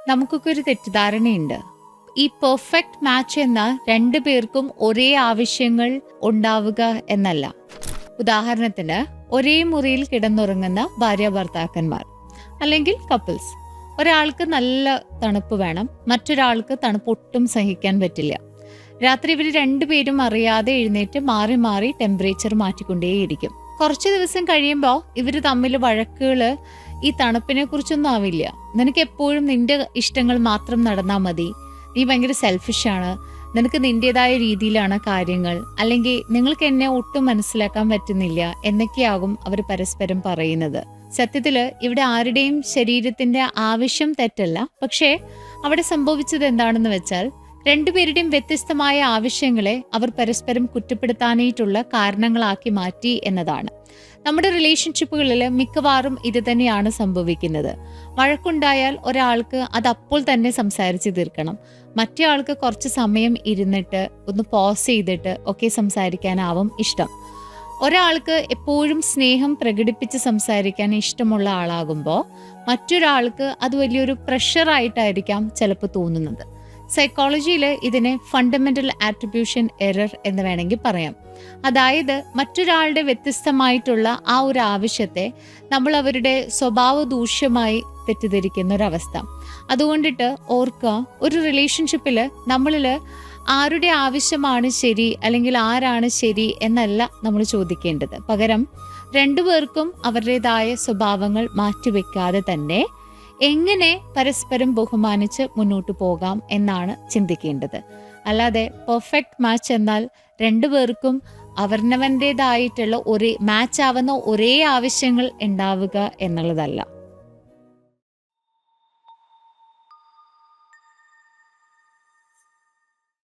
നമുക്കൊക്കെ ഒരു തെറ്റിദ്ധാരണയുണ്ട്. ഈ പെർഫെക്റ്റ് മാച്ച് എന്ന രണ്ടു പേർക്കും ഒരേ ആവശ്യങ്ങൾ ഉണ്ടാവുക എന്നല്ല. ഉദാഹരണത്തിന്, ഒരേ മുറിയിൽ കിടന്നുറങ്ങുന്ന ഭാര്യ ഭർത്താക്കന്മാർ അല്ലെങ്കിൽ കപ്പിൾസ്. ഒരാൾക്ക് നല്ല തണുപ്പ് വേണം, മറ്റൊരാൾക്ക് തണുപ്പ് ഒട്ടും സഹിക്കാൻ പറ്റില്ല. രാത്രി ഇവർ രണ്ടുപേരും അറിയാതെ എഴുന്നേറ്റ് മാറി മാറി ടെമ്പറേച്ചർ മാറ്റിക്കൊണ്ടേയിരിക്കും. കുറച്ച് ദിവസം കഴിയുമ്പോൾ ഇവർ തമ്മിൽ വഴക്കുകൾ ഈ തണുപ്പിനെ കുറിച്ചൊന്നും ആവില്ല. നിനക്ക് എപ്പോഴും നിന്റെ ഇഷ്ടങ്ങൾ മാത്രം നടന്നാൽ മതി, നീ ഭയങ്കര സെൽഫിഷാണ്, നിനക്ക് നിന്റേതായ രീതിയിലാണ് കാര്യങ്ങൾ, അല്ലെങ്കിൽ നിങ്ങൾക്ക് എന്നെ ഒട്ടും മനസ്സിലാക്കാൻ പറ്റുന്നില്ല എന്നൊക്കെയാകും അവർ പരസ്പരം പറയുന്നത്. സത്യത്തില് ഇവിടെ ആരുടെയും ശരീരത്തിന്റെ ആവശ്യം തെറ്റല്ല. പക്ഷേ അവിടെ സംഭവിച്ചത് എന്താണെന്ന് വെച്ചാൽ, രണ്ടുപേരുടെയും വ്യത്യസ്തമായ ആവശ്യങ്ങളെ അവർ പരസ്പരം കുറ്റപ്പെടുത്താനായിട്ടുള്ള കാരണങ്ങളാക്കി മാറ്റി എന്നതാണ്. നമ്മുടെ റിലേഷൻഷിപ്പുകളിൽ മിക്കവാറും ഇത് തന്നെയാണ് സംഭവിക്കുന്നത്. വഴക്കുണ്ടായാൽ ഒരാൾക്ക് അത് അപ്പോൾ തന്നെ സംസാരിച്ച് തീർക്കണം, മറ്റേ ആൾക്ക് കുറച്ച് സമയം ഇരുന്നിട്ട് ഒന്ന് പോസ് ചെയ്തിട്ട് ഒക്കെ സംസാരിക്കാനാവും ഇഷ്ടം. ഒരാൾക്ക് എപ്പോഴും സ്നേഹം പ്രകടിപ്പിച്ച് സംസാരിക്കാൻ ഇഷ്ടമുള്ള ആളാകുമ്പോൾ മറ്റൊരാൾക്ക് അത് വലിയൊരു പ്രഷറായിട്ടായിരിക്കാം ചിലപ്പോൾ തോന്നുന്നത്. സൈക്കോളജിയിൽ ഇതിനെ ഫണ്ടമെന്റൽ ആട്രിബ്യൂഷൻ എറർ എന്ന് വേണമെങ്കിൽ പറയാം. അതായത് മറ്റൊരാളുടെ വ്യത്യസ്തമായിട്ടുള്ള ആ ഒരു ആവശ്യത്തെ നമ്മൾ അവരുടെ സ്വഭാവ ദൂഷ്യമായി തെറ്റിദ്ധരിക്കുന്ന ഒരവസ്ഥ. അതുകൊണ്ടിട്ട് ഓർക്കുക, ഒരു റിലേഷൻഷിപ്പിൽ നമ്മളിൽ ആരുടെ ആവശ്യമാണ് ശരി അല്ലെങ്കിൽ ആരാണ് ശരി എന്നല്ല നമ്മൾ ചോദിക്കേണ്ടത്. പകരം രണ്ടുപേർക്കും അവരുടേതായ സ്വഭാവങ്ങൾ മാറ്റിവെക്കാതെ തന്നെ എങ്ങനെ പരസ്പരം ബഹുമാനിച്ച് മുന്നോട്ട് പോകാം എന്നാണ് ചിന്തിക്കേണ്ടത്. അല്ലാതെ പെർഫെക്റ്റ് മാച്ച് എന്നാൽ രണ്ടുപേർക്കും അവനവൻ്റെതായിട്ടുള്ള ഒരേ മാച്ച് ആവുന്ന ഒരേ ആവശ്യങ്ങൾ ഉണ്ടാവുക എന്നുള്ളതല്ല.